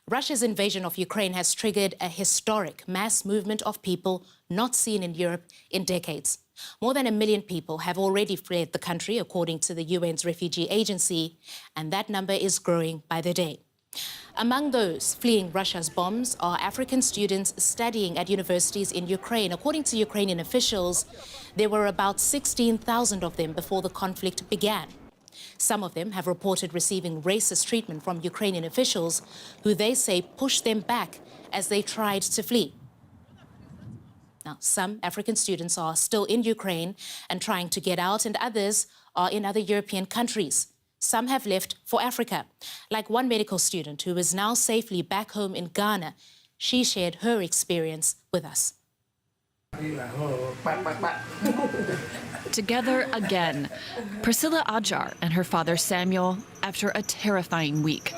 Russia's invasion of Ukraine has triggered a historic mass movement of people not seen in Europe in decades. More than 1 million people have already fled the country, according to the UN's refugee agency, and that number is growing by the day. Among those fleeing Russia's bombs are African students studying at universities in Ukraine. According to Ukrainian officials, there were about 16,000 of them before the conflict began. Some of them have reported receiving racist treatment from Ukrainian officials, who they say pushed them back as they tried to flee. Now, some African students are still in Ukraine and trying to get out, and others are in other European countries. Some have left for Africa, like one medical student who is now safely back home in Ghana. She shared her experience with us. Together again, Priscilla Ajar and her father Samuel after a terrifying week.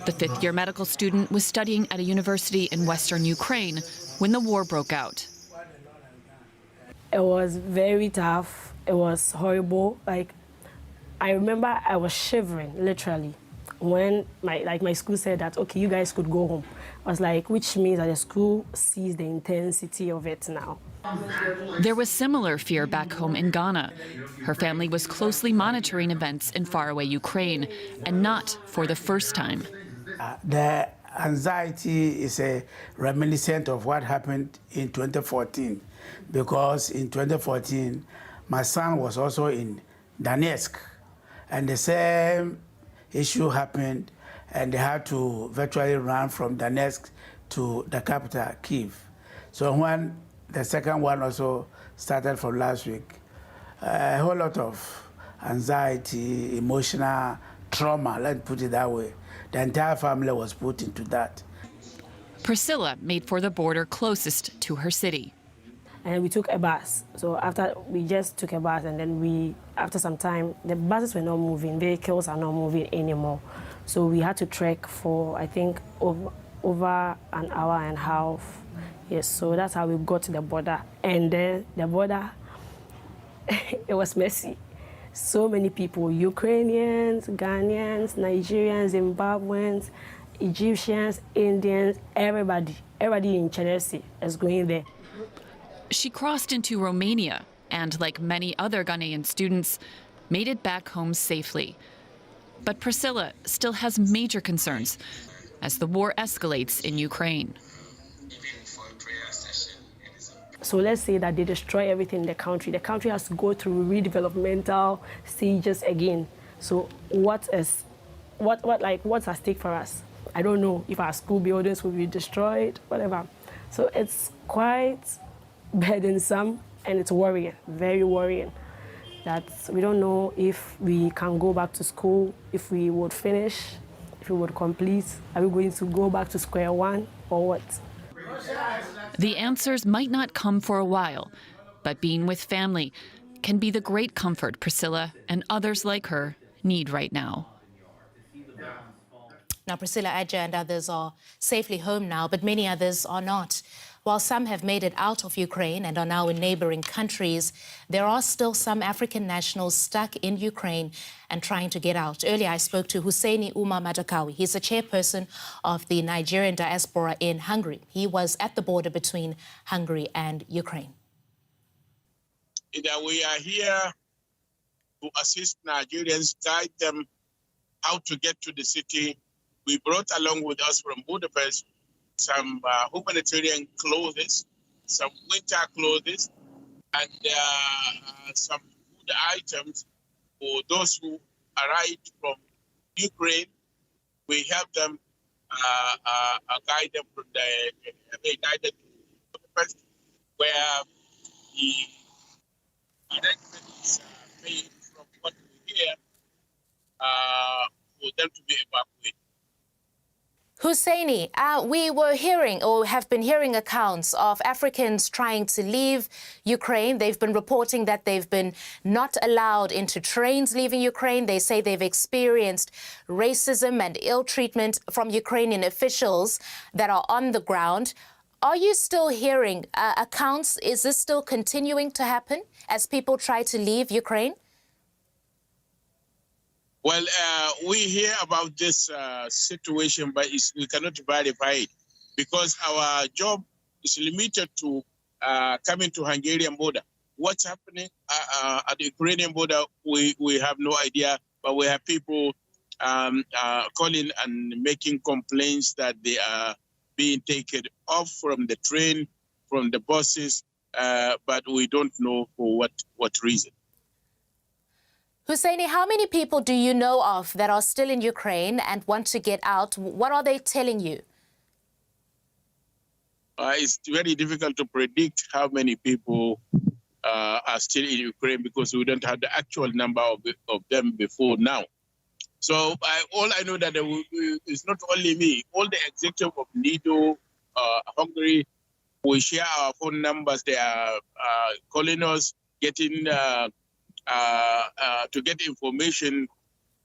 The fifth-year medical student was studying at a university in western Ukraine when the war broke out. It was very tough. It was horrible. I remember I was shivering, literally, when my school said that, okay, you guys could go home. I was like, which means that the school sees the intensity of it now. There was similar fear back home in Ghana. Her family was closely monitoring events in faraway Ukraine, and not for the first time. The anxiety is a reminiscent of what happened in 2014, because in 2014, my son was also in Donetsk, and the same issue happened, and they had to virtually run from Donetsk to the capital, Kyiv. So when the second one also started from last week, a whole lot of anxiety, emotional trauma, let's put it that way. The entire family was put into that. Priscilla made for the border closest to her city. And we took a bus. So after we just took a bus, and then after some time, the buses were not moving, vehicles are not moving anymore. So we had to trek for, I think, over an hour and a half. Yes, so that's how we got to the border. And then the border, it was messy. So many people, Ukrainians, Ghanaians, Nigerians, Zimbabweans, Egyptians, Indians, everybody in Chelsea is going there. She crossed into Romania and, like many other Ghanaian students, made it back home safely. But Priscilla still has major concerns as the war escalates in Ukraine. So let's say that they destroy everything in the country. The country has to go through redevelopmental stages again. So what's at stake for us? I don't know if our school buildings will be destroyed, whatever. So it's quite burdensome, and it's worrying, very worrying, that we don't know if we can go back to school, if we would finish, if we would complete. Are we going to go back to square one or what? The answers might not come for a while, but being with family can be the great comfort Priscilla and others like her need right now. Now, Priscilla Aja and others are safely home now, but many others are not. While some have made it out of Ukraine and are now in neighboring countries, there are still some African nationals stuck in Ukraine and trying to get out. Earlier, I spoke to Husseini Umar Madakawi. He's the chairperson of the Nigerian diaspora in Hungary. He was at the border between Hungary and Ukraine. We are here to assist Nigerians, guide them how to get to the city. We brought along with us from Budapest some humanitarian clothes, some winter clothes, and some food items for those who arrived from Ukraine. We help them, guide them from they guided to Budapest, where the arrangement is made from what we hear for them to be evacuated. Husseini, we were hearing or have been hearing accounts of Africans trying to leave Ukraine. They've been reporting that they've been not allowed into trains leaving Ukraine. They say they've experienced racism and ill treatment from Ukrainian officials that are on the ground. Are you still hearing accounts? Is this still continuing to happen as people try to leave Ukraine? Well, we hear about this situation, but we cannot verify it because our job is limited to coming to Hungarian border. What's happening at the Ukrainian border, we have no idea, but we have people calling and making complaints that they are being taken off from the train, from the buses, but we don't know for what reason. Husseini, how many people do you know of that are still in Ukraine and want to get out? What are they telling you? It's very difficult to predict how many people are still in Ukraine because we don't have the actual number of them before now. So all I know that it's not only me, all the executive of NIDO, Hungary, we share our phone numbers. They are calling us, getting to get information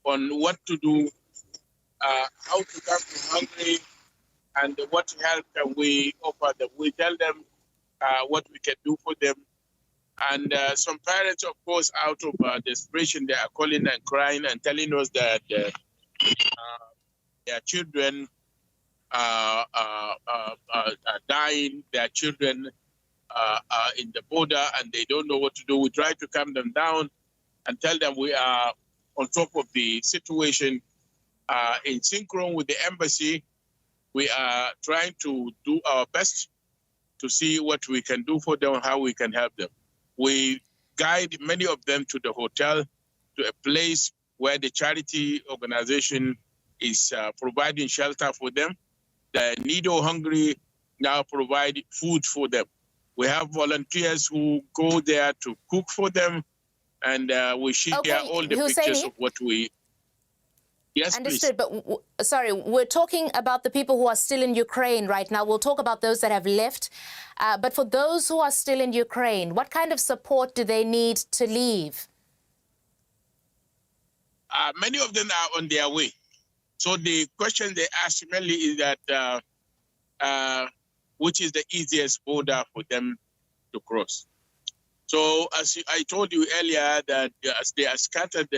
on what to do, how to come to Hungary, and what help can we offer them. We tell them what we can do for them. And some parents, of course, out of desperation, they are calling and crying and telling us that their children are dying, their children are in the border, and they don't know what to do. We try to calm them down and tell them we are on top of the situation. In synchron with the embassy, we are trying to do our best to see what we can do for them, how we can help them. We guide many of them to the hotel, to a place where the charity organization is providing shelter for them. The NIDO Hungary now provide food for them. We have volunteers who go there to cook for them, and we share all the pictures of what we... Yes, understood, please. But sorry, we're talking about the people who are still in Ukraine right now. We'll talk about those that have left. But for those who are still in Ukraine, what kind of support do they need to leave? Many of them are on their way. So the question they ask mainly is that which is the easiest border for them to cross. So as I told you earlier, that as they are scattered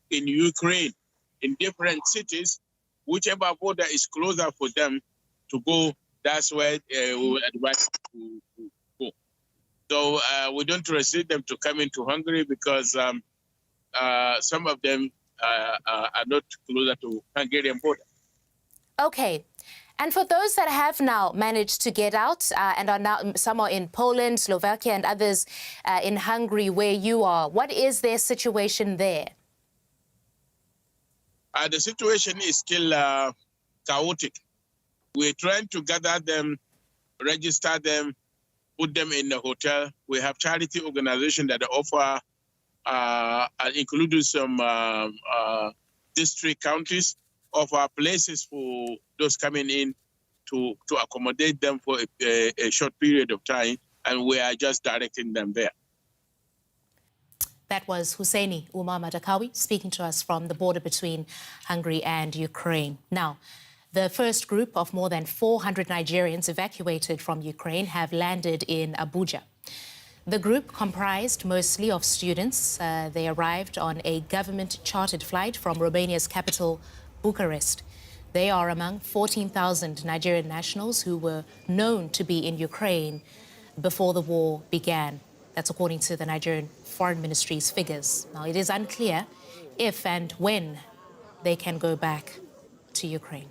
in Ukraine, in different cities, whichever border is closer for them to go, that's where we will advise to go. So we don't restrict them to come into Hungary because some of them are not closer to Hungarian border. Okay. And for those that have now managed to get out and are now, some are in Poland, Slovakia, and others in Hungary, where you are, what is their situation there? The situation is still chaotic. We're trying to gather them, register them, put them in the hotel. We have charity organizations that offer, including some district counties, offer places for those coming in to accommodate them for a short period of time, and we are just directing them there. That was Husseini Umar Madakawi speaking to us from the border between Hungary and Ukraine. Now, the first group of more than 400 Nigerians evacuated from Ukraine have landed in Abuja. The group comprised mostly of students. They arrived on a government-chartered flight from Romania's capital, Bucharest. They are among 14,000 Nigerian nationals who were known to be in Ukraine before the war began. That's according to the Nigerian Foreign Ministry's figures. Now, it is unclear if and when they can go back to Ukraine.